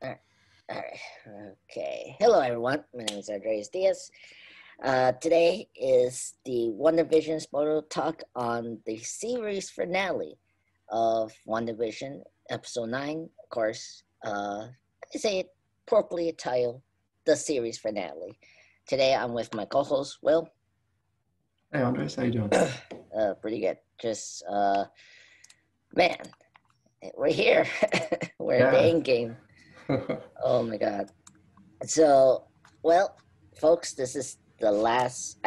All right. All right. Okay. Hello, everyone. My name is Andreas Diaz. Today is the WandaVision spoiler talk on the series finale of WandaVision, episode 9. Of course, I say it properly titled the series finale. Today, I'm with my co host, Will. Hey Andres, how you doing? Pretty good. Just, man, we're here. We're at the Yeah. end game. Oh my God. So, well, folks, this is the last,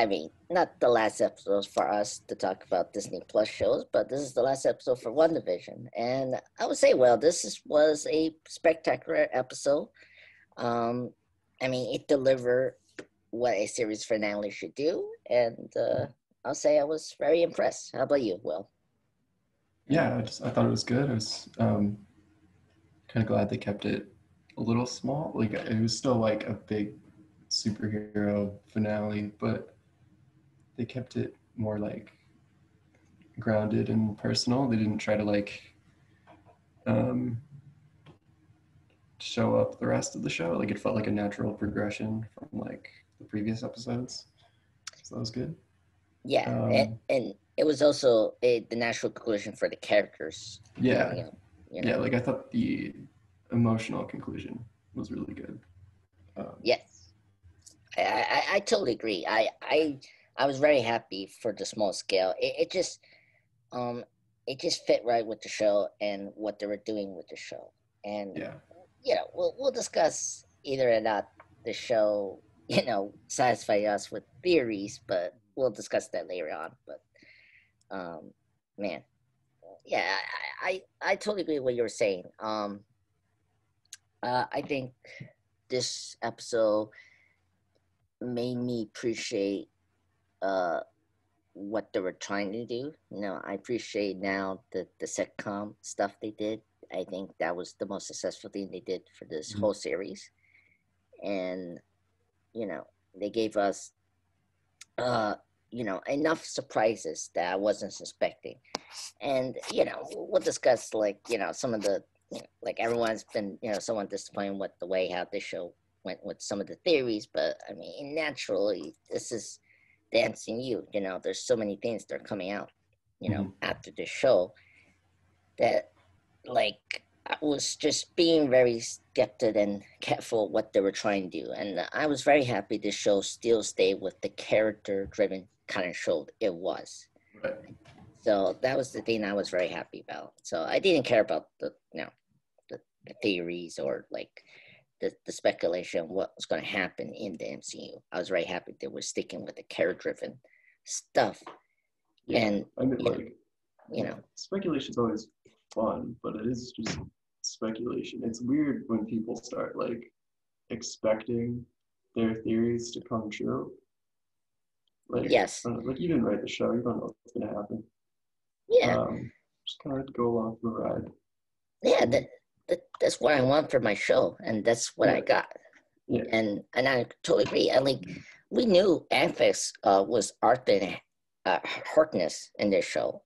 not the last episode for us to talk about Disney Plus shows, but this is the last episode for WandaVision. And I would say, well, was a spectacular episode. Um, it delivered what a series finale should do. And I'll say I was very impressed. How about you, Will? Yeah, I thought it was good. I was kind of glad they kept it a little small. Like it was still like a big superhero finale, but they kept it more like grounded and personal. They didn't try to like um, show up the rest of the show. Like it felt like a natural progression from like the previous episodes. So that was good. Yeah, Um, and it was also the natural conclusion for the characters yeah, ending up, you yeah. know. Like I thought the emotional conclusion was really good. Yes. I totally agree. I was very happy for the small scale. Um it just fit right with the show and what they were doing with the show. And Yeah. we'll discuss either or not the show, satisfy us with theories, but we'll discuss that later on. But um man, yeah, I totally agree with what you were saying. I think this episode made me appreciate uh what they were trying to do. I appreciate now the sitcom stuff they did. I think that was the most successful thing they did for this Mhm. whole series. And, you know, they gave us uh enough surprises that I wasn't suspecting. And, we'll discuss like, some of the like everyone's been, somewhat disappointed with the way how this show went with some of the theories, but naturally this is the MCU. There's so many things that are coming out, Mhm. after the show that like I was just being very skeptic and careful what they were trying to do. And I was very happy this show still stayed with the character driven kind of show it was. Right. So that was the thing I was very happy about. So I didn't care about the theories or like the speculation of what was going to happen in the MCU. I was very happy they were sticking with the character driven stuff. Yeah. And I mean, you know, like, you yeah, know, speculation is always fun, but it is just speculation. It's weird when people start like expecting their theories to come true. Like, yes, like you didn't write the show, you don't know what's gonna happen. yeah, Um, just kind of go along for the ride. yeah. And That's what I want for my show, and that's what I yeah, got. yeah, And I totally agree. And like we knew Amphex was Arthur Harkness in this show,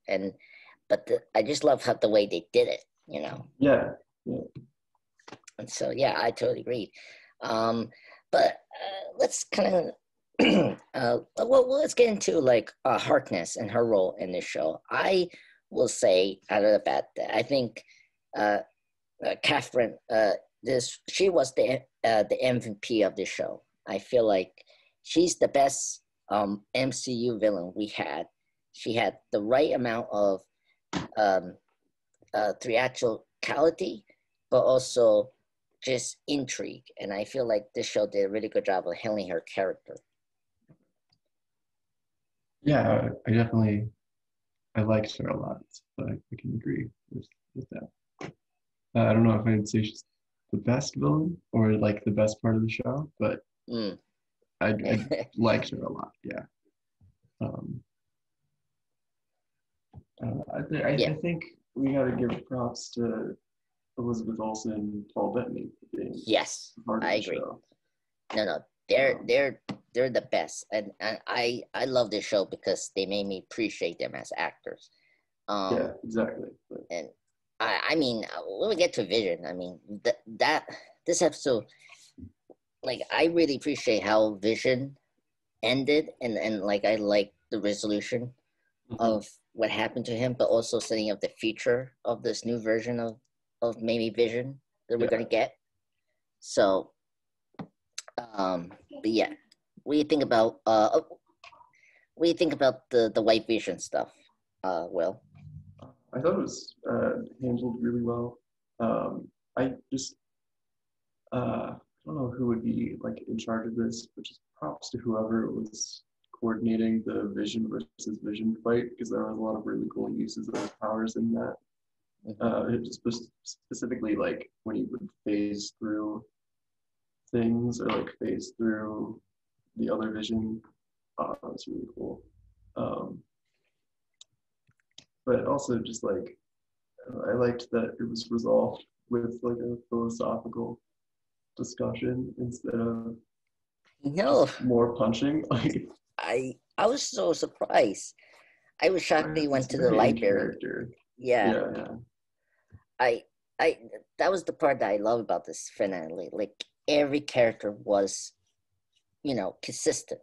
but I just love how the way they did it. yeah, yeah. And so yeah, I totally agree. Um, but let's kind of let's get into like Harkness and her role in this show. I will say out of the bat that I think uh, Catherine, this she was the MVP of the show. I feel like she's the best MCU villain we had. She had the right amount of um, theatricality, but also just intrigue. And I feel like this show did a really good job of handling her character. Yeah, I definitely I liked her a lot, so I can agree with that. I don't know if I'd say she's the best villain or like the best part of the show, but Mm. I liked her a lot. Yeah. Um, Yeah. I think we got to give props to Elizabeth Olsen and Paul Bettany for being Yes, part of I the agree. show. No, they're Um, they're they're the best, and I love this show because they made me appreciate them as actors. yeah, Um, exactly. But and when we get to Vision, that this episode, like I really appreciate how Vision ended, and like I like the resolution of what happened to him, but also setting up the future of this new version of maybe Vision that we're gonna get. So, but yeah, what do you think about what do you think about the White Vision stuff? Will? I thought it was handled really well. I just I don't know who would be like in charge of this, but just props to whoever was coordinating the Vision versus Vision fight, because there was a lot of really cool uses of his powers in that. It just specifically like when he would phase through things or like phase through the other Vision. That was really cool. But also just like I liked that it was resolved with like a philosophical discussion instead of No, just more punching. Like I was so surprised. I was shocked they went it's to the very in library. character. Yeah, Yeah. I I that was the part that I love about this finale. Like every character was, consistent.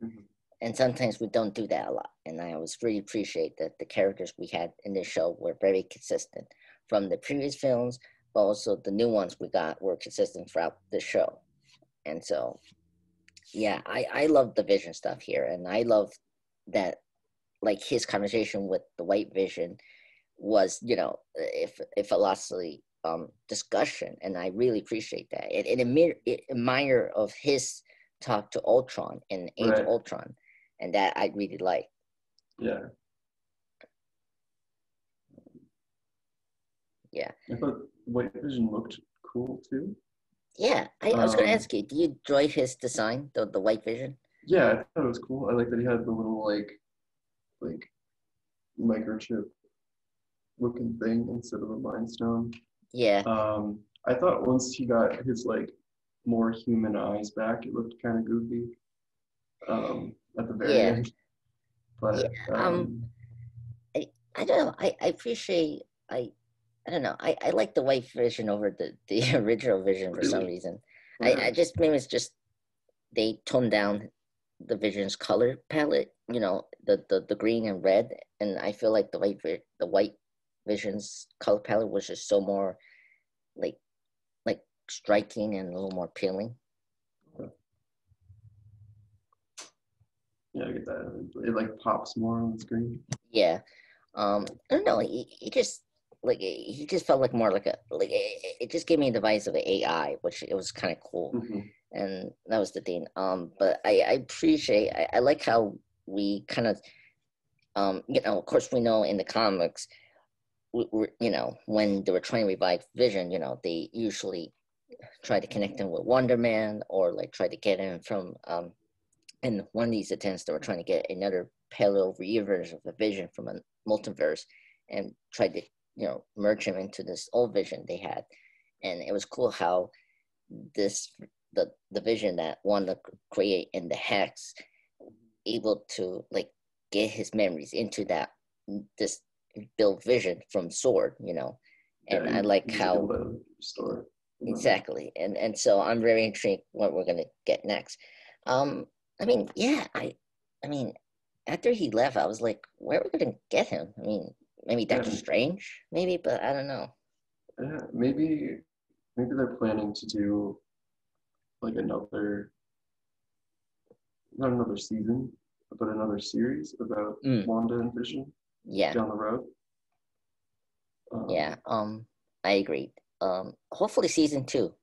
Mm-hmm. And sometimes we don't do that a lot. And I always really appreciate that the characters we had in this show were very consistent from the previous films, but also the new ones we got were consistent throughout the show. And so, yeah, I love the Vision stuff here. And I love that, like, his conversation with the White Vision was, if philosophy discussion. And I really appreciate that. It admire of his talk to Ultron in Age of Right. Ultron. And that I really like. Yeah. Yeah. I thought White Vision looked cool too. Yeah. I was going to ask you, do you enjoy his design, the White Vision? Yeah, I thought it was cool. I like that he had the little like microchip looking thing instead of a Mind Stone. Yeah. I thought once he got his like more human eyes back, it looked kind of goofy. At the very Yeah. end, but Yeah. I don't know. I appreciate, I don't know. I like the White Vision over the original Vision for some really, reason. yeah, I just, maybe it's just they toned down the Vision's color palette, the green and red. And I feel like the White Vision's color palette was just so more like striking and a little more appealing. yeah, I get that. It like pops more on the screen. Yeah. I don't know. He just he just felt like more like it just gave me the vibes of an AI, which it was kind of cool. Mm-hmm. And that was the thing. But I appreciate. I like how we kind of of course we know in the comics, when they were trying to revive Vision, they usually try to connect him with Wonder Man, or like try to get him from in one of these attempts they were trying to get another parallel universe of a Vision from a multiverse, and tried to merge him into this old Vision they had. And it was cool how this the Vision that wanted to create in the Hex able to like get his memories into this build Vision from Sword. And Yeah, I like he's how able to restore. exactly. And so I'm very intrigued what we're gonna get next. I mean, yeah, I mean, after he left, I was like, where are we gonna get him? I mean, maybe Doctor Yeah, Strange, maybe, but I don't know. yeah, maybe they're planning to do like another, not another season, but another series about Mm, Wanda and Vision yeah, down the road. yeah. I agree. Hopefully season two,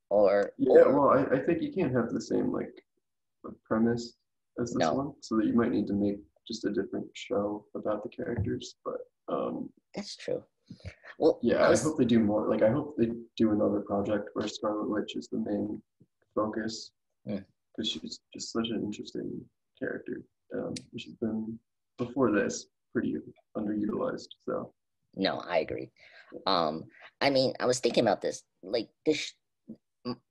or Yeah, or well, I think you can't have the same like premise as this no, one, so that you might need to make just a different show about the characters. But that's true. Well, yeah, I I was hope they do more. Like, I hope they do another project where Scarlet Witch is the main focus, mm, because she's just such an interesting character. She's been before this pretty underutilized. So no, I agree. Um, I mean, I was thinking about this. Like this,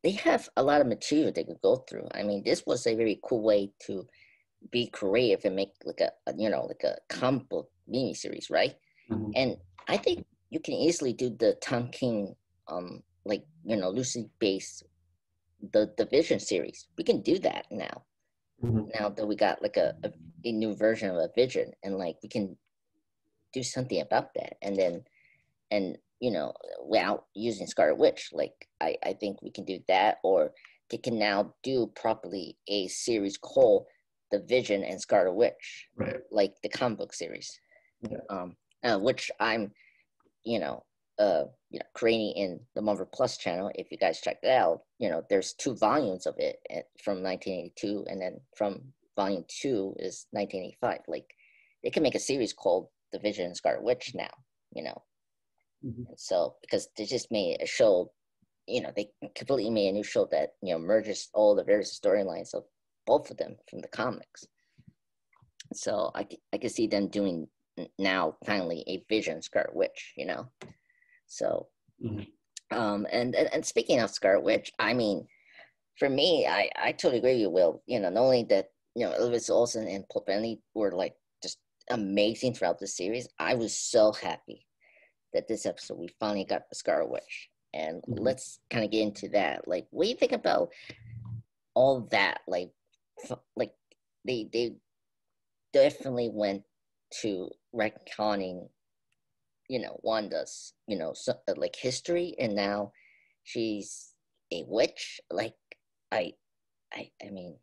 they have a lot of material they could go through. I mean, this was a very cool way to be creative and make like like a comic book mini series, right? mm-hmm. And I think you can easily do the Tom King like loosely based the Vision series. We can do that now. Mhm. Now that we got like a new version of a Vision, and like we can do something about that, and then and without using Scarlet Witch, like I think we can do that, or they can now do properly a series called The Vision and Scarlet Witch, Right. like the comic book series, Yeah. which I'm you know creating in the Marvel Plus channel. If you guys check it out, there's 2 volumes of it from 1982, and then from volume 2 is 1985. Like they can make a series called The Vision and Scarlet Witch now, Mhm. and so because they just made a show, they completely made a new show that merges all the various storylines of both of them from the comics. So I can see them doing now finally a Vision Scarlet Witch, So, Mhm. and speaking of Scarlet Witch, I mean, for me, I totally agree with you, Will. Not only that, Elizabeth Olsen and Paul Bettany were like just amazing throughout the series. I was so happy that this episode we finally got the Scarlet Witch, and Mhm. let's kind of get into that. Like, what do you think about all that? Like they definitely went to retconning Wanda's, like history, and now she's a witch. Like, I, I mean,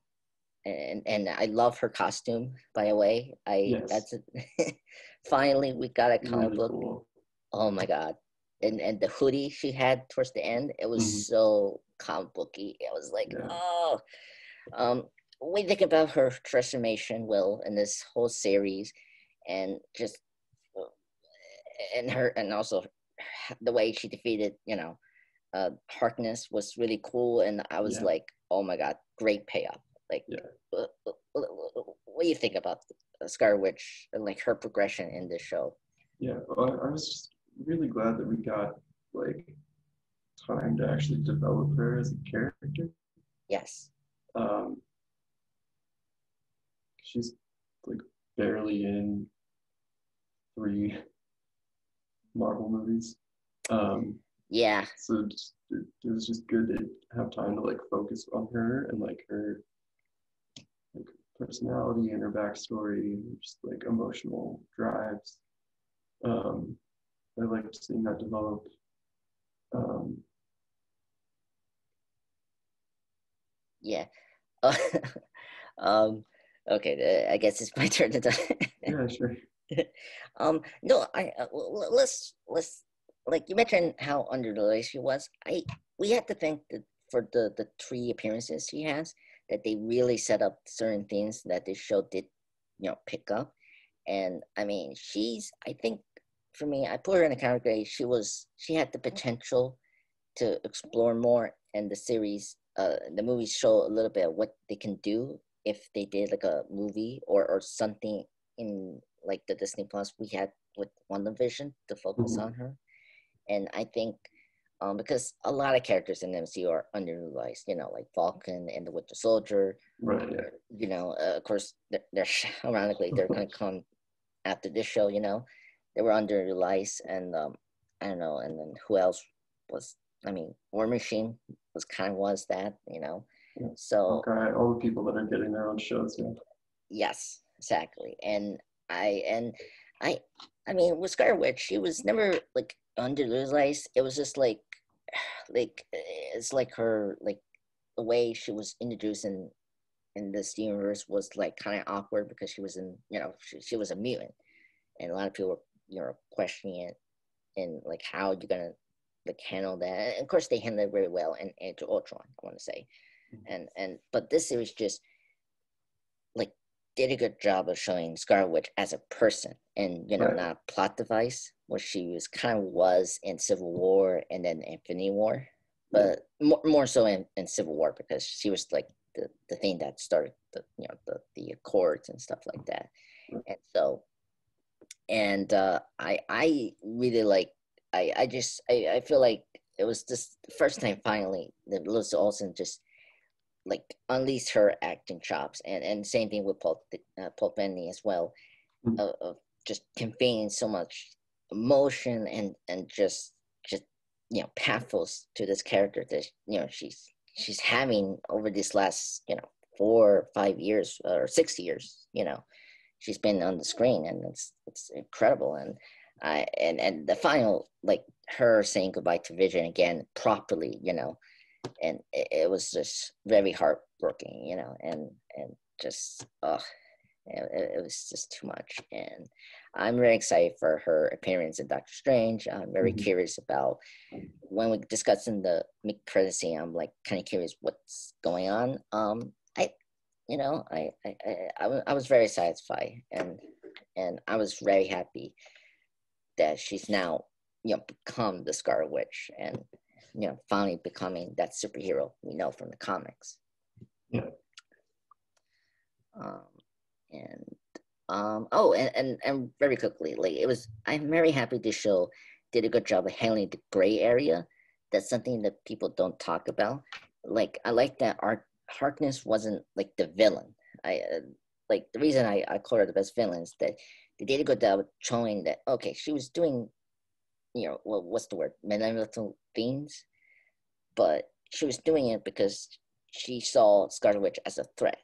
and I love her costume. By the way, Yes. that's finally we got a comic Really book. cool. Oh my god! And the hoodie she had towards the end, it was Mhm. so comic booky. It was like, Yeah. oh, what do you think about her transformation, Will, in this whole series, and just and her, and also the way she defeated Harkness was really cool, and I was Yeah. like, oh my god, great payoff. Like, Yeah. what do you think about Scarlet Witch and like her progression in this show? Yeah. Well, I was just really glad that we got like time to actually develop her as a character. Yes. Um, she's like barely in 3 Marvel movies. Yeah. So it was just good to have time to like focus on her and like her like personality and her backstory and just like emotional drives. Um, I liked seeing that develop. Um, Yeah. um. Okay. I guess it's my turn to talk. yeah, sure. No, let's like you mentioned how underutilized she was. We have to think that for the 3 appearances she has, that they really set up certain things that this show did, pick up. And I mean, I think for me, I put her in a category. She had the potential to explore more, and the series, the movies show a little bit of what they can do if they did like a movie or something in like the Disney Plus we had with WandaVision to focus Mhm. on her. And I think because a lot of characters in the MCU are underutilized, like Falcon and the Winter Soldier. Right, yeah. Of course, they're ironically they're gonna come after this show. They were underutilized, and I don't know. And then who else was? I mean, War Machine was that. Yeah. So Okay, all the people that are getting their own shows, yeah. yes, exactly. And I and I I mean with Scarlet Witch, she was never like underutilized. It was just like it's like her like the way she was introduced in this universe was like kind of awkward because she was she was a mutant, and a lot of people were questioning it and like how you're gonna like handle that. And of course they handled it very well in Age of Ultron, I want to say. And but this series just like did a good job of showing Scarlet Witch as a person, and Right. not a plot device, what she was in Civil War and then Infinity War, but more so in Civil War because she was like the thing that started the Accords and stuff like that. And so and I really like I feel like it was just the first time finally that Melissa Olsen just like unleashed her acting chops, and same thing with Paul Bettany as well, Mhm. of just conveying so much emotion and just pathos to this character that she's having over these last 4 or 5 years or 6 years. She's been on the screen, and it's incredible. And the final, like her saying goodbye to Vision again properly, and it was just very heartbreaking, and just it was just too much. And I'm very excited for her appearance in Doctor Strange. I'm very curious about when we discuss in the mid-credit scene. I'm like kind of curious what's going on. I was very satisfied, and I was very happy that she's now become the Scarlet Witch, and finally becoming that superhero we know from the comics. Yeah. And very quickly, I'm very happy this show did a good job of handling the gray area. That's something that people don't talk about. Like, I like that Harkness wasn't like the villain. The reason I call her the best villain is that they did a good job of showing that, okay, she was doing, what's the word, malevolent things, but she was doing it because she saw Scarlet Witch as a threat.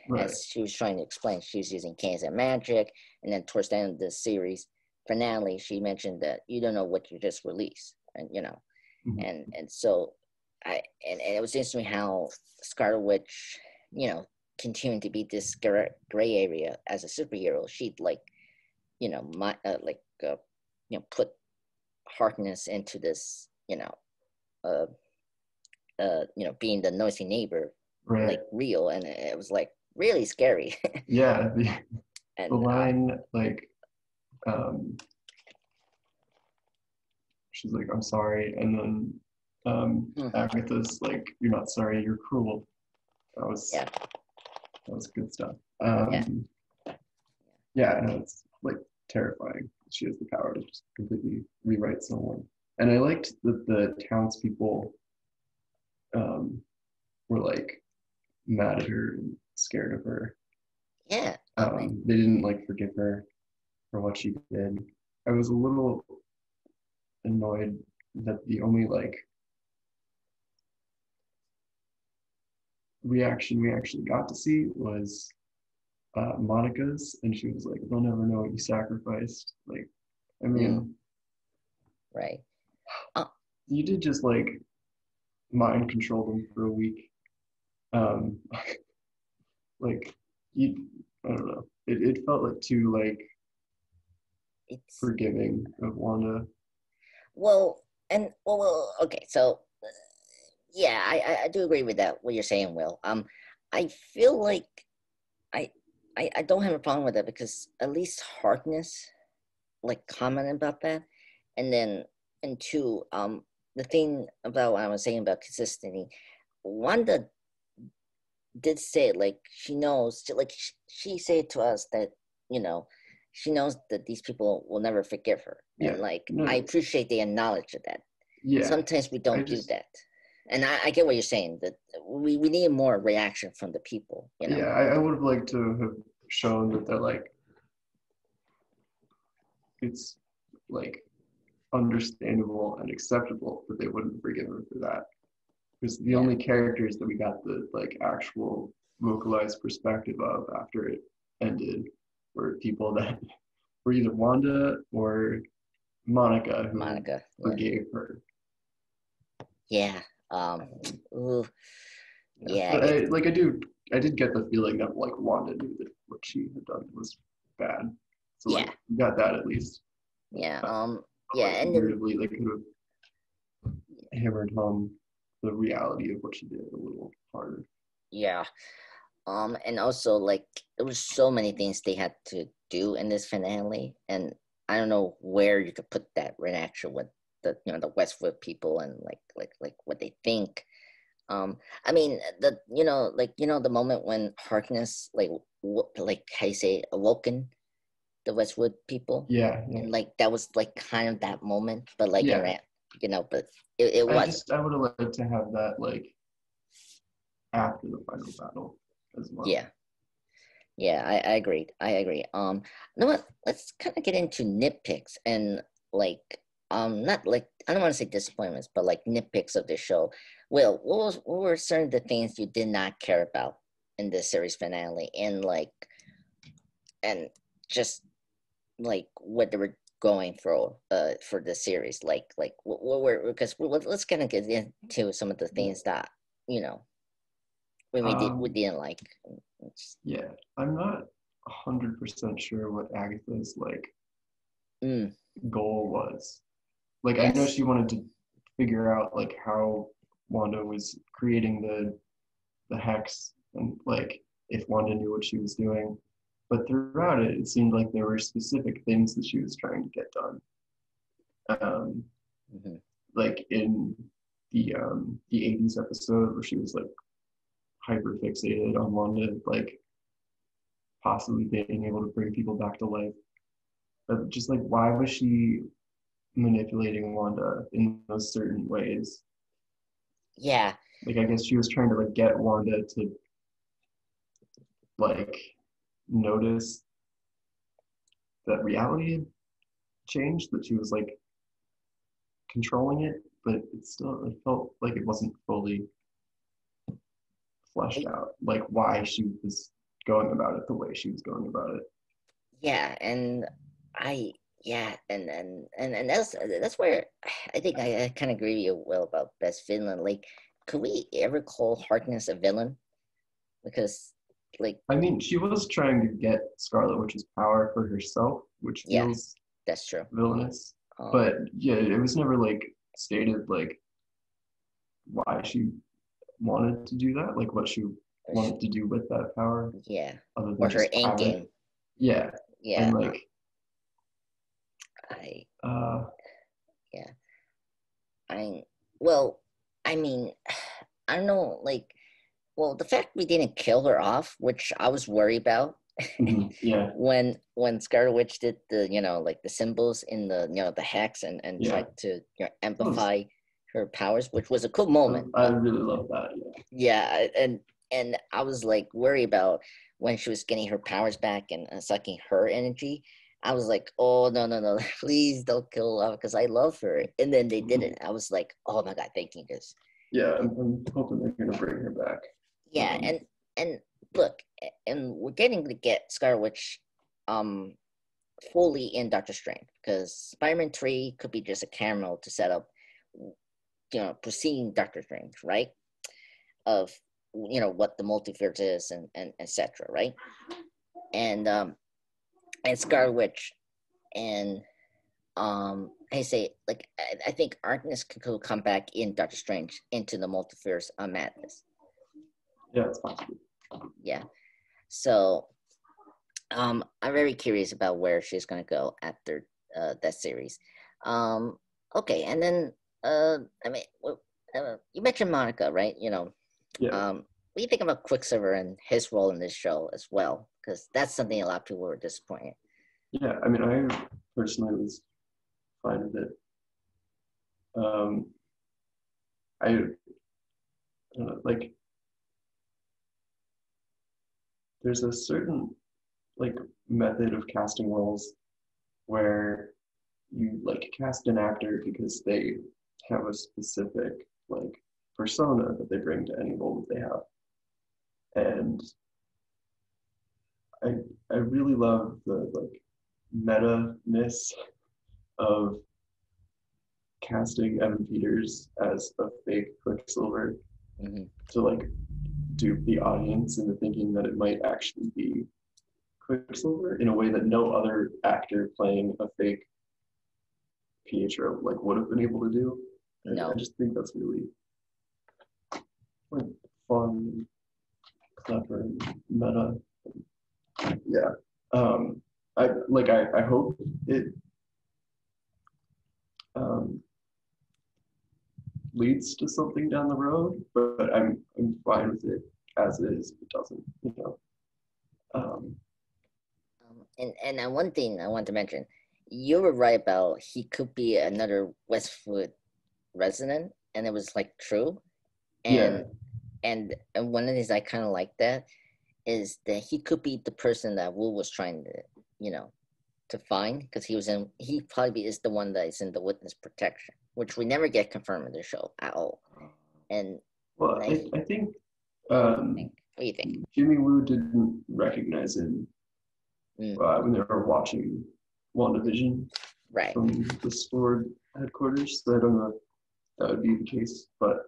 Right. As she was trying to explain, she was using cans and magic, and then towards the end of the series finale, she mentioned that you don't know what you just released, and and so and it was interesting how Scarlet Witch, continuing to be this gray area as a superhero. She'd put Harkness into this, being the noisy neighbor, right. like real, and it was like really scary. Yeah, and the line she's like, "I'm sorry," and then Agatha's like, "You're not sorry, you're cruel." That was good stuff. Yeah, no, it's like terrifying. She has the power to just completely rewrite someone. And I liked that the townspeople were like mad at her and scared of her. Yeah. They didn't like forgive her for what she did. I was a little annoyed that the only like reaction we actually got to see was Monica's, and she was like, "They'll never know what you sacrificed." Like, I mean, right. You did just like mind control them for a week. Like I don't know. It felt like too like it's forgiving of Wanda. Okay, so yeah, I do agree with that, what you're saying, Will. I feel like I don't have a problem with that, because at least Harkness like commented about that. And two, the thing about what I was saying about consistency, Wanda did say, like, she knows, like, she said to us that, she knows that these people will never forgive her. Yeah, and like, I appreciate the knowledge of that. Yeah. Sometimes we don't do that. And I get what you're saying, that we need more reaction from the people, Yeah, I would have liked to have shown that they're like, it's like understandable and acceptable that they wouldn't forgive her for that. Because the only characters that we got the like actual vocalized perspective of after it ended were people that were either Wanda or Monica, who forgave her. Yeah. Ooh. Yeah. But I did get the feeling that like Wanda knew that what she had done was bad. So like, we got that at least. Yeah. And narratively, they could have hammered home the reality of what she did a little harder. Yeah. And also, like, there was so many things they had to do in this finale, and I don't know where you could put that in action with the Westwood people, and like what they think. I mean, the moment when Harkness like how you say, awoken the Westwood people. Yeah. And like that was like kind of that moment, but like but it wasn't. I would have liked to have that like after the final battle as well. Yeah, I agreed. You know what? Let's kind of get into nitpicks, and like not like, I don't want to say disappointments, but like nitpicks of the show. Will, what were certain of the things you did not care about in the series finale, and like, and just like what they were going for the series, like what were, because let's kind of get into some of the things that, you know, we didn't like. Yeah, I'm not 100% sure what Agatha's like Mm, goal was. Like, I know yes, she wanted to figure out like how Wanda was creating the hex, and like if Wanda knew what she was doing. But throughout it, it seemed like there were specific things that she was trying to get done. Um, hmm, like in the 80s episode where she was like hyper fixated on Wanda, like possibly being able to bring people back to life. But just like, why was she manipulating Wanda in those certain ways? yeah, Like, I guess she was trying to like get Wanda to like notice that reality had changed, that she was like controlling it, but it felt like it wasn't fully fleshed out, like why she was going about it the way she was going about it. yeah, and I yeah, and that's where I think I kind of agree with you, Will, about best villain. Like, could we ever call Harkness a villain? Because, like, I mean, she was trying to get Scarlet Witch's power for herself, which yeah, feels that's true. villainous. Um, But yeah, it was never like stated like why she wanted to do that, like what she wanted to do with that power, yeah, other than or her just end have it. game. Yeah, Yeah, and like, I uh, yeah, I well, I mean, I don't know, like, well, the fact we didn't kill her off, which I was worried about, yeah, when Scarlet Witch did the, you know, like the symbols in the, you know, the hex, and yeah. tried to, you know, That was, amplify her powers, which was a cool moment. I really love that. Yeah, Yeah, and I was like worried about when she was getting her powers back, and sucking her energy. I was like, oh, no, no, no, please don't kill her because I love her. And then they did it. I was like, oh my god, thank you, because yeah. I'm hoping they're gonna bring her back. yeah, and look, and we're getting to get Scarlet Witch um fully in Doctor Strange, because Spider-Man 3 could be just a cameo to set up, you know, preceding Doctor Strange, right? Of, you know, what the multiverse is, and etc., right? And Scarlet Witch, and I say, like, I think Artemis could come back in Doctor Strange into the multiverse of madness. Yeah, it's possible. Yeah. So I'm very curious about where she's gonna go after that series. Um, okay, and then I mean, you mentioned Monica, right? You know, Yeah, what do you think about Quicksilver and his role in this show as well? Because that's something a lot of people were disappointed. yeah. I mean, I personally was fine with it. Um, I like there's a certain like method of casting roles where you like cast an actor because they have a specific like persona that they bring to any role that they have. And I I really love the like meta-ness of casting Evan Peters as a fake Quicksilver Hmm. to like dupe the audience into thinking that it might actually be Quicksilver in a way that no other actor playing a fake Pietro like would have been able to do. I No. just think that's really like fun, clever, and meta. Yeah. I hope it um, leads to something down the road, but I'm fine with it as is. If it doesn't, you know. Um, And one thing I want to mention, you were right about he could be another Westwood resident, and it was like true. yeah, And one of the things I kind of like that is that he could be the person that Wu was trying to, you know, to find because he probably is the one that is in the witness protection, which we never get confirmed in the show at all. And well, I I think what do you think? Jimmy Woo didn't recognize him when they were watching WandaVision Right. from the Sword headquarters. So I don't know if that would be the case, but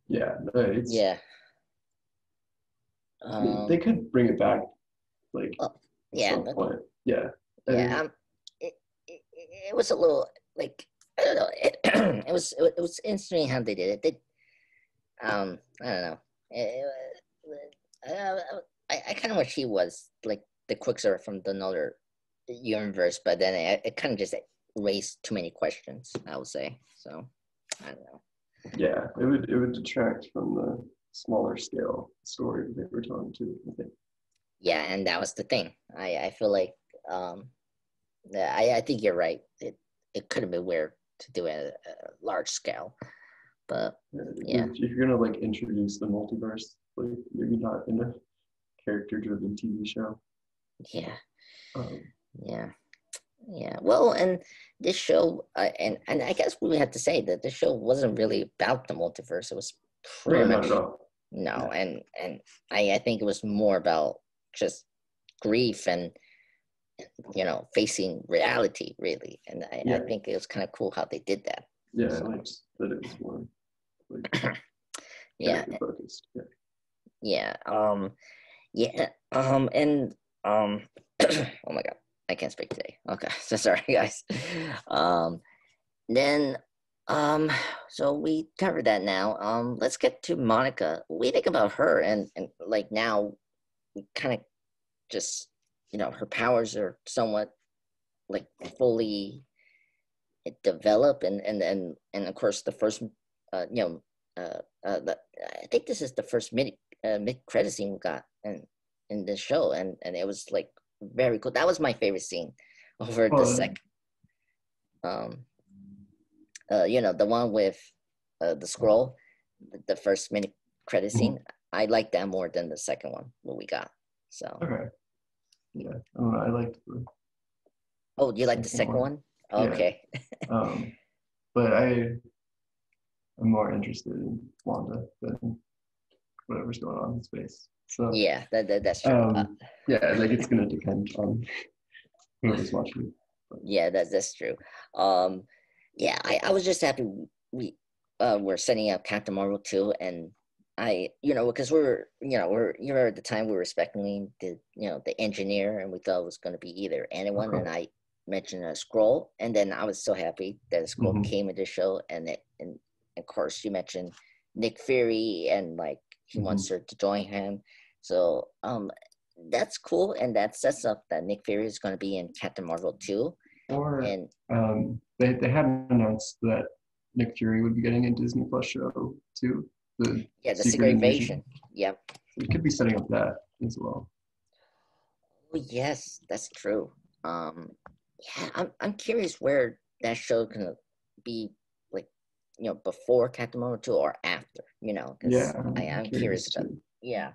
yeah, it's Yeah. they could bring it back like at some but, point. Yeah. Yeah. It was a little like I don't know. It was interesting how they did it. They I don't know. I kind of wish he was like the Quicksilver from another universe, but then it kind of just raised too many questions, I would say. So I don't know. Yeah, it would detract from the smaller scale story they were telling too, I think. Yeah, and that was the thing. I feel like I think you're right. It could have been weird to do it at a large scale, but yeah. If you're gonna like introduce the multiverse, like maybe not in a character-driven TV show. Yeah. Yeah. Yeah. Well, and this show, and I guess we have to say that this show wasn't really about the multiverse. It was pretty much not at all. no, and I think it was more about just grief and facing reality really, and I think it was kind of cool how they did that. Yeah, so. I liked that it was more like yeah, focused. Yeah. And oh my god, I can't speak today. Okay, so sorry guys. Then so we covered that now. Let's get to Monica. What do you think about her and like now we kind of just her powers are somewhat like fully developed and of course the first I think this is the first mid credit scene we got in the show and it was like very cool. That was my favorite scene over the second the one with the scroll, the first mini credit scene. I like that more than the second one what we got. So okay. Yeah, I don't know. I liked oh, do you like the second one? Okay. Yeah. But I'm more interested in Wanda than whatever's going on in space. So yeah, that's true. Yeah, like it's gonna depend on whoever's watching. But. Yeah, that's true. Yeah, I was just happy we're setting up Captain Marvel 2 and because we're at the time we were expecting the engineer and we thought it was going to be either anyone and I mentioned a scroll and then I was so happy that a scroll came into the show and of course you mentioned Nick Fury and like he wants her to join him, so that's cool and that sets up that Nick Fury is going to be in Captain Marvel 2. And they hadn't announced that Nick Fury would be getting a Disney Plus show too. The Secret Invasion. Yep. So it could be setting up that as well. Oh yes, that's true. Yeah, I'm curious where that show can be, like, before Captain Marvel 2 or after, because I'm curious about. Yeah,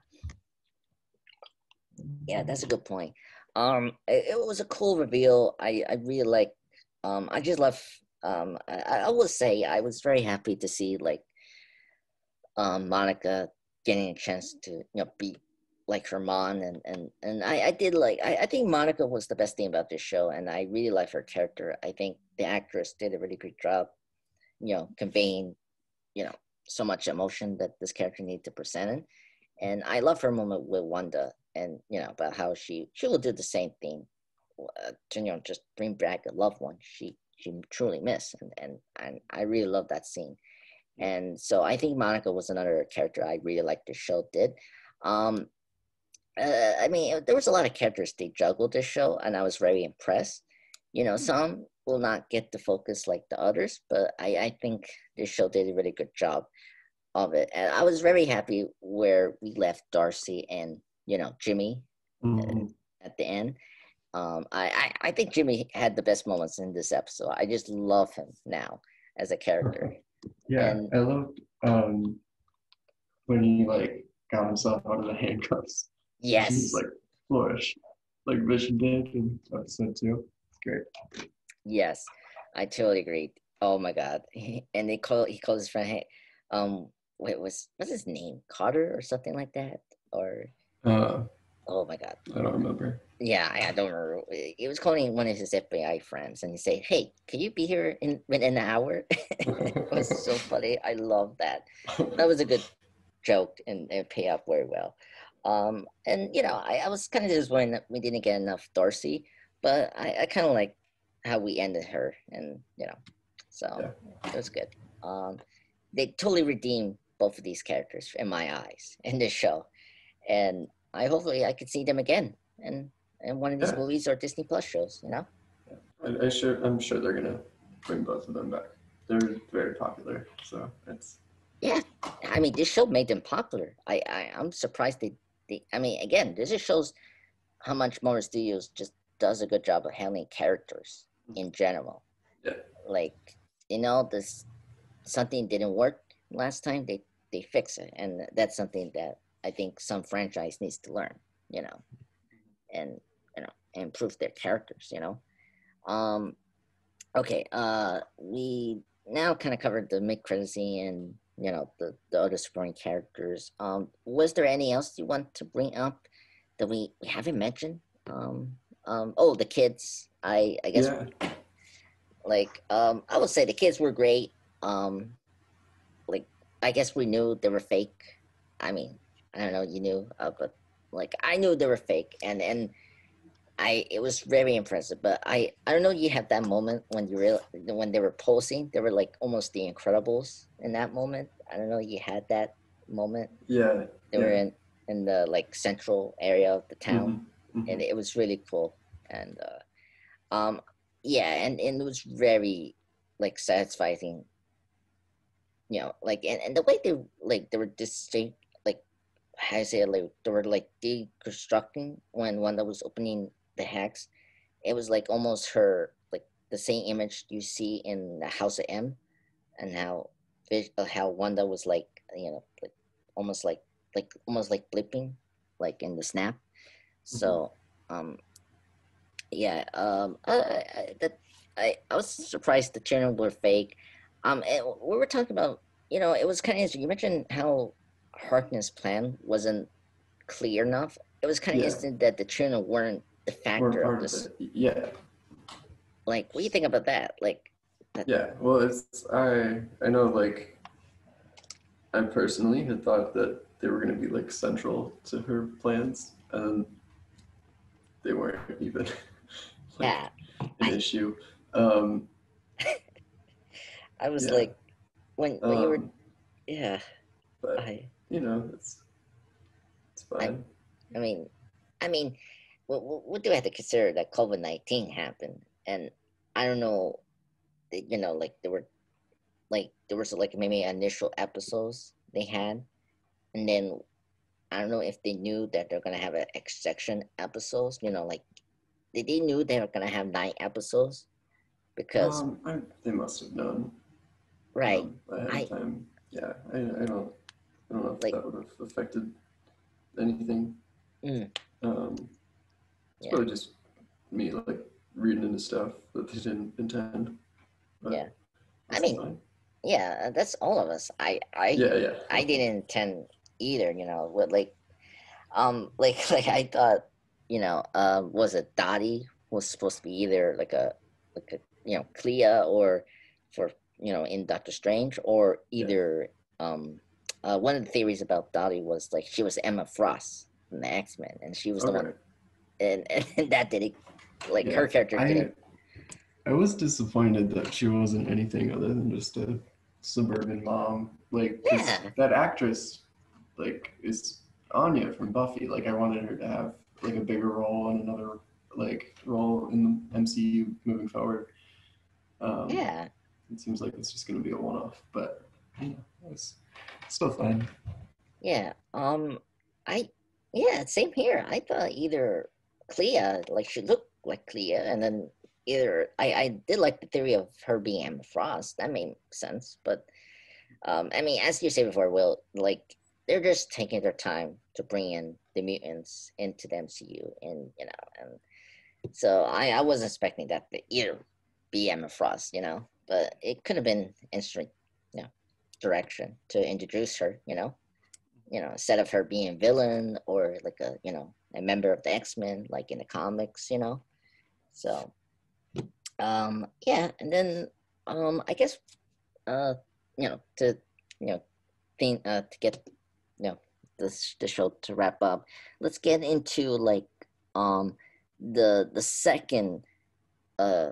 that's a good point. It was a cool reveal. I really like. I just love. I will say I was very happy to see like Monica getting a chance to be like her mom and I did like I think Monica was the best thing about this show and I really like her character. I think the actress did a really great job conveying so much emotion that this character needed to present in. And I love her moment with Wanda and about how she will do the same thing to just bring back a loved one she truly missed and I really love that scene. And so I think Monica was another character I really liked the show did. I mean, there was a lot of characters they juggled this show, and I was very impressed. Some will not get the focus like the others, but I think this show did a really good job of it. And I was very happy where we left Darcy and, Jimmy at the end. I think Jimmy had the best moments in this episode. I just love him now as a character. Yeah, and I loved when he like got himself out of the handcuffs. And she was Yes. like flourish, like Vision did in episode 2. It's great. Yes. I totally agree. Oh my God. And he calls his friend, hey, wait, what's his name? Carter or something like that? Or Uh, oh my God. I don't remember. Yeah, I don't remember. He was calling one of his FBI friends and he said, hey, can you be here within an hour? It was so funny. I love that. That was a good joke and pay off very well. And I was kind of disappointed that we didn't get enough Darcy, but I kind of like how we ended her, and so Yeah. it was good. They totally redeemed both of these characters in my eyes in this show, and hopefully I could see them again in one of these Yeah. movies or Disney Plus shows. I'm sure they're gonna bring both of them back. They're very popular, so it's Yeah, I mean, this show made them popular. I'm surprised they. I mean, again, this just shows how much Marvel Studios just does a good job of handling characters in general. yeah. Like, this something didn't work last time, they fix it, and that's something that I think some franchise needs to learn. You know, and improve their characters. Um. Okay. We now kind of covered the mid credit scene and the other supporting characters. Was there any else you want to bring up that we haven't mentioned? Oh, the kids. I guess Yeah. I would say the kids were great. Um, like I guess we knew they were fake. I mean, I don't know, you knew, but like I knew they were fake, and it was very impressive. But I don't know. You had that moment when when they were posing, they were like almost the Incredibles in that moment. I don't know. You had that moment. Yeah. They were Yeah. in the like central area of the town, Mm-hmm. Mm-hmm. and it was really cool. And yeah, and it was very like satisfying. Like and the way they were distinct, like how I say it, like they were like deconstructing when Wanda was opening the hex. It was like almost her like the same image you see in the House of M, and how Wanda was like like almost like blipping like in the snap. Mm-hmm. So yeah, I was surprised the children were fake. And we were talking about, it was kind of interesting. You mentioned how Harkness' plan wasn't clear enough. It was kind of Yeah. interesting that the children weren't the We're factor of part of this. it. Yeah. Like, what do you think about that? Like, that. Yeah. Well, I know like I personally had thought that they were going to be like central to her plans, and they weren't even like Yeah, an I issue. Um, I was yeah. like, when you were, Um, yeah, but I it's I fine. I mean, I mean, what do I have to consider that COVID-19 happened, and I don't know, like there was like maybe initial episodes they had, and then I don't know if they knew that they're gonna have an X section episodes. Like they knew they were gonna have 9 episodes because They must have known right, ahead of I time. Yeah, I don't know if like that would have affected anything. mm, It's yeah, probably just me like reading into stuff that they didn't intend, but yeah. I that's mean, fine. yeah, that's all of us. Yeah, yeah, I didn't intend either. What like I thought, was it Dottie was supposed to be either like a Clea or for in Doctor Strange or yeah. either one of the theories about Dottie was like she was Emma Frost from the X-Men and she was the one Okay, and that didn't like yeah. her character I didn't. I was disappointed that she wasn't anything other than just a suburban mom. Like, because Yeah, that actress, like, is Anya from Buffy. Like, I wanted her to have like a bigger role and another like role in the MCU moving forward. Um, yeah, it seems like it's just going to be a one-off, but you know, it's still fine. yeah. I yeah, same here. I thought either Clea, like she looked like Clea, and then either I did like the theory of her being Emma Frost. That made sense, but I mean, as you say before, Will, like they're just taking their time to bring in the mutants into the MCU, and and so I wasn't expecting that to either be Emma Frost, but it could have been interesting, you know, direction to introduce her, instead of her being a villain or like a member of the X-Men like in the comics, So yeah, and then I guess to to get the show to wrap up, let's get into like the second uh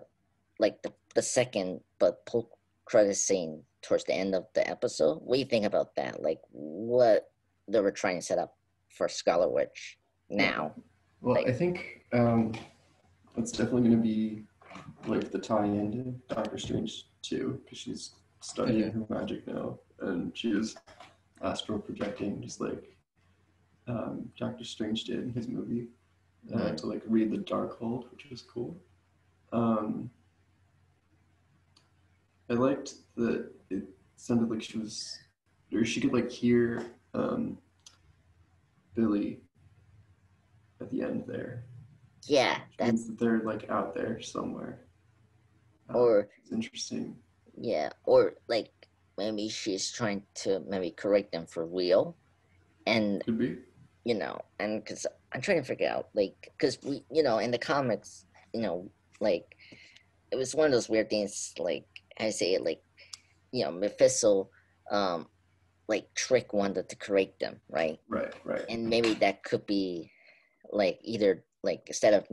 like the second but post credit scene towards the end of the episode. What do you think about that? Like what they were trying to set up for Scarlet Witch now? Well, Like, I think it's definitely going to be like the tie-in to Doctor Strange too, because she's studying her magic now, and she was astral projecting just like Doctor Strange did in his movie to like read the Darkhold, which was cool. I liked that it sounded like she was, or she could like hear Billy at the end there. yeah, Which means that they're like out there somewhere. or it's interesting. yeah, or like maybe she's trying to maybe correct them for real, and Could be. and because I'm trying to figure out like because we in the comics like it was one of those weird things like I say it like Mephisto like trick Wanda to correct them, right? Right. And maybe that could be like either like instead of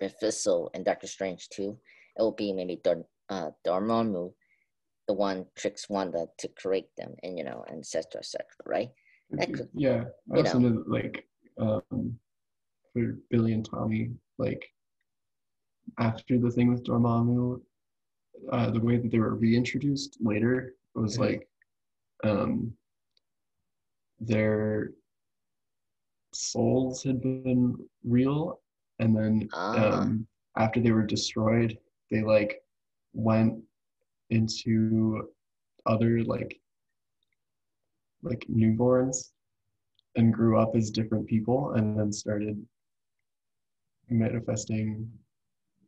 Mephisto and Doctor Strange too, it will be maybe Dormammu, the one tricks Wanda to correct them, and and etc. etc. Right? That could, Yeah. I also know that like for Billy and Tommy, like after the thing with Dormammu, the way that they were reintroduced later was like um, their souls had been real, and then after they were destroyed, they like went into other like newborns and grew up as different people, and then started manifesting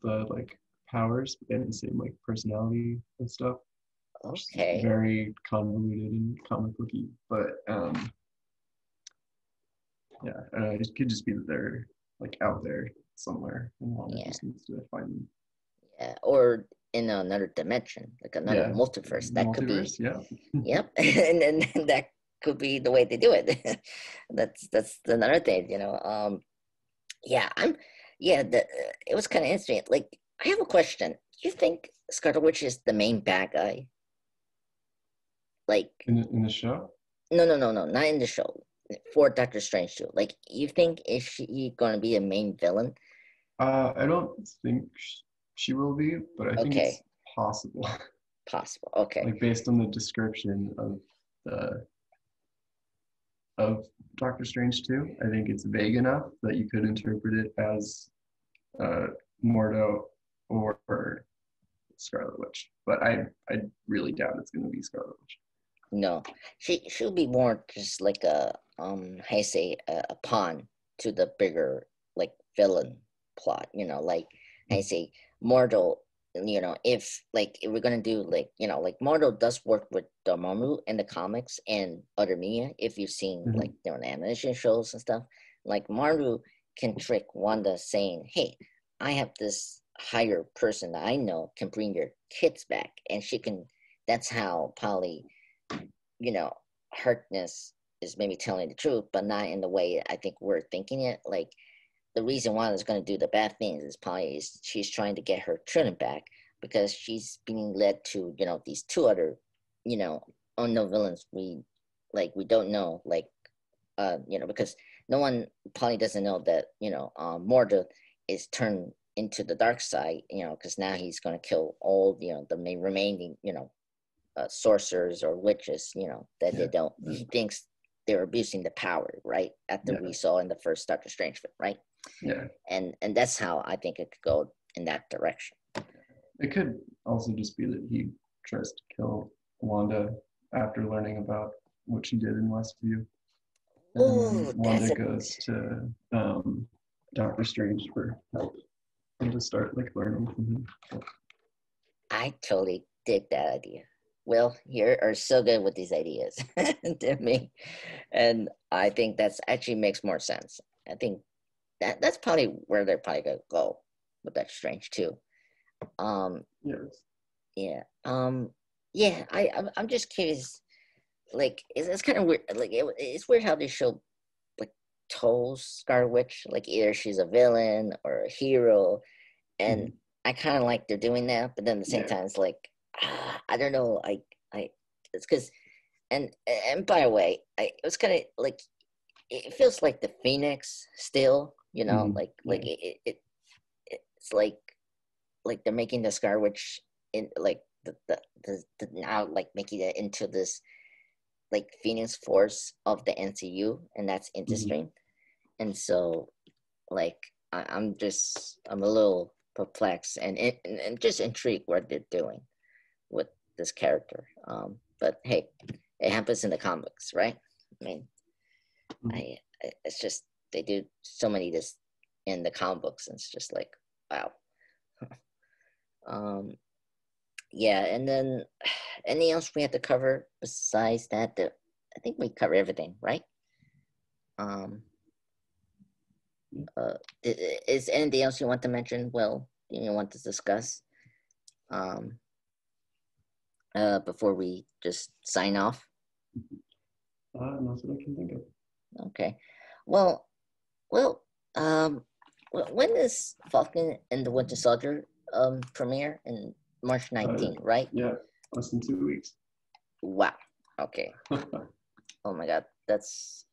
the like powers, but they had the same like personality and stuff. okay. Very convoluted and comic booky, but yeah, it could just be that they're like out there somewhere, and Wanda just needs to find them. Yeah, or in another dimension, like another multiverse. That could be. Yeah. Yep, and that could be the way they do it. that's another thing, Yeah, Yeah, it was kind of interesting. Like, I have a question. Do you think Scarlet Witch is the main bad guy? Like, in the show? No, not in the show. For Doctor Strange too. Like, you think is she gonna be a main villain? I don't think she will be, but I think it's possible. Possible. Okay. Like based on the description of the of Doctor Strange 2, I think it's vague enough that you could interpret it as Mordo or Scarlet Witch. But I really doubt it's going to be Scarlet Witch. No, she'll be more just like how you say a pawn to the bigger like villain plot. Like I say Mordo. If we're gonna do like Mordo does work with Dormammu in the comics and other media. If you've seen like animation shows and stuff, like Mordo can trick Wanda saying, "Hey, I have this higher person that I know can bring your kids back," and she can. That's how Polly Harkness is maybe telling the truth, but not in the way I think we're thinking it. Like the reason why is going to do the bad things is probably she's trying to get her children back because she's being led to these two other unknown villains we don't know because no one probably doesn't know that Mordor is turned into the dark side because now he's going to kill all the remaining sorcerers or witches, that they don't. He thinks they're abusing the power, right? After we saw in the first Doctor Strange film, right? Yeah. And that's how I think it could go in that direction. It could also just be that he tries to kill Wanda after learning about what she did in Westview. And then Oh, Wanda goes to Doctor Strange for help and to start like learning from him. So, I totally dig that idea. Will, you are so good with these ideas to me. And I think that's actually makes more sense. I think that's probably where they're probably gonna go with that Strange too. yes. Yeah. Yeah, I'm just curious. Like it's kind of weird. Like it's weird how they show like told Scarlet Witch, like either she's a villain or a hero, and I kind of like they're doing that, but then at the same time, it's like I don't know, I it's because and by the way, it was kind of like it feels like the Phoenix still, like it's like they're making the Scar Witch in like the now like making it into this like Phoenix Force of the NCU, and that's interesting. And so like I'm a little perplexed and just intrigued what they're doing with this character. But hey, it happens in the comics, right? I mean, it's just they do so many this in the comic books, and it's just like wow. um, yeah, and then anything else we have to cover besides that? I think we covered everything, right? Um, is anything else you want to mention? Well, you want to discuss um, before we just sign off? That's what I can think of. Okay. Well, well, when is Falcon and the Winter Soldier premiere in March 19th, right? Yeah, less than 2 weeks. Wow. Okay. Oh my God, that's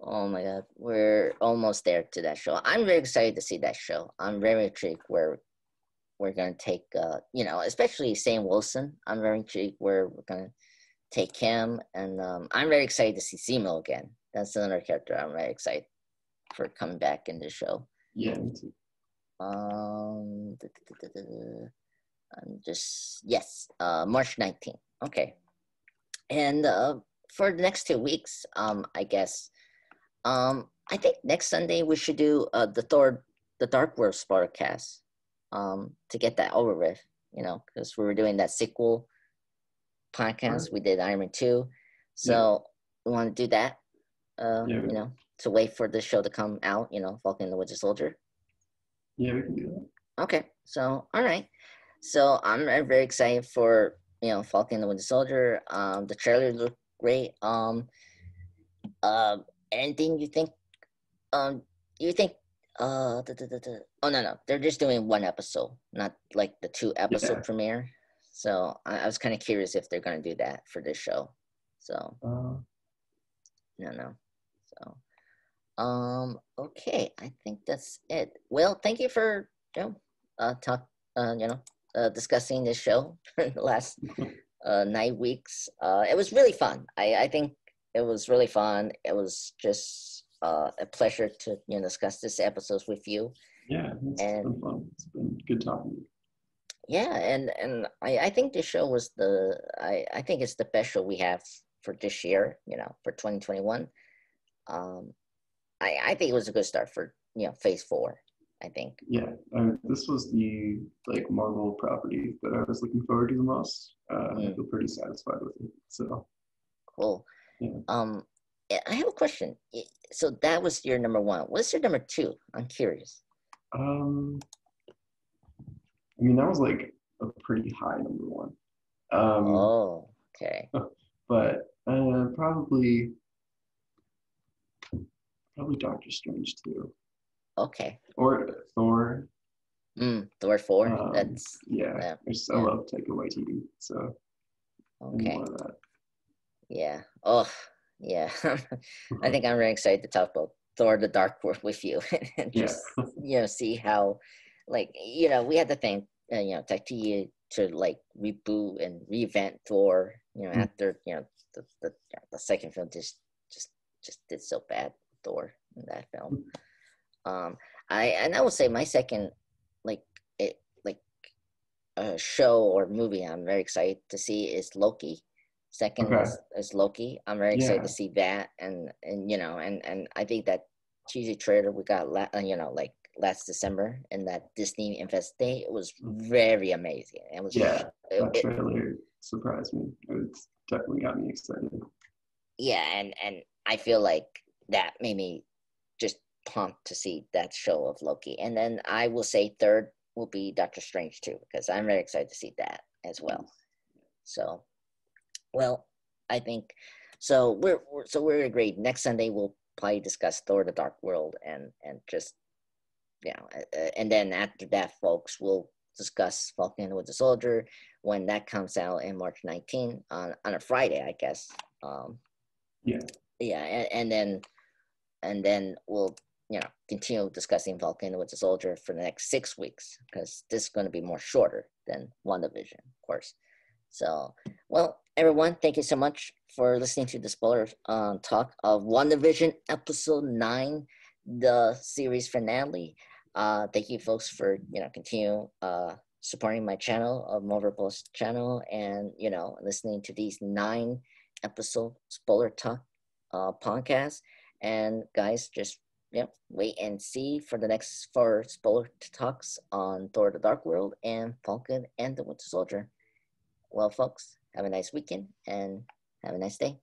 oh my God, we're almost there to that show. I'm very excited to see that show. I'm very intrigued where we're gonna take, especially Sam Wilson. I'm very intrigued where we're gonna take him, and I'm very excited to see Zemo again. That's another character I'm very excited for coming back in the show. Yeah, me too. I'm just yes, March 19th. Okay, and for the next 2 weeks, I guess, I think next Sunday we should do the Dark World podcast, to get that over with. Because we were doing that sequel podcast. We did Iron Man 2, so we want to do that. To wait for the show to come out. Falcon and the Winter Soldier. Yeah, we can do that. Okay, so all right, so I'm very excited for Falcon and the Winter Soldier. The trailer looked great. Anything you think? You think? Oh no, they're just doing one episode, not like the 2-episode premiere. So I was kind of curious if they're gonna do that for this show. So no. So okay, I think that's it. Well, thank you for discussing this show for the last 9 weeks. It was really fun. I think it was really fun. It was just a pleasure to discuss this episodes with you. Yeah, it's been fun. It's been good talking. Yeah, and I think this show was I think it's the best show we have for this year. For 2021. I think it was a good start for Phase 4. I think. Yeah, this was the Marvel property that I was looking forward to the most. I feel pretty satisfied with it. So cool. Yeah. I have a question. So that was your number 1. What's your number 2? I'm curious. I mean, that was like a pretty high number 1. Oh, okay. But probably Doctor Strange too. Okay. Or Thor. Thor 4. That's I love Taika Waititi, so okay. More of that. Yeah. Oh, yeah. I think I'm very excited to talk about Thor: The Dark World with you, and just see how, we had to thank Taika to reboot and reinvent Thor. After the second film just did so bad, Thor, in that film. I would say my second show or movie I'm very excited to see is Loki. Second Okay. is Loki. I'm very excited Yeah. to see that, and you know, and I think that cheesy trailer we got, you know, like last December in that Disney Invest Day, it was very amazing. It was, Yeah. That it, trailer surprised me. It's definitely got me excited. yeah, and I feel like that made me just pumped to see that show of Loki. And then I will say third will be Doctor Strange too, because I'm very excited to see that as well. So, well, I think so. We're agreed. Next Sunday we'll probably discuss Thor: The Dark World, and just and then after that, folks, we'll discuss Falcon and the Winter Soldier when that comes out in March 19 on a Friday, I guess. Yeah. Yeah, and then we'll continue discussing Falcon and the Winter Soldier for the next 6 weeks, because this is going to be more shorter than WandaVision, of course. So, well, everyone, thank you so much for listening to the spoiler talk of WandaVision episode 9, the series finale. Thank you, folks, for continue supporting my channel of Mover Post channel, and listening to these 9 episode spoiler talk podcasts. And guys, just wait and see for the next 4 spoiler talks on Thor: The Dark World and Falcon and the Winter Soldier. Well, folks, have a nice weekend and have a nice day.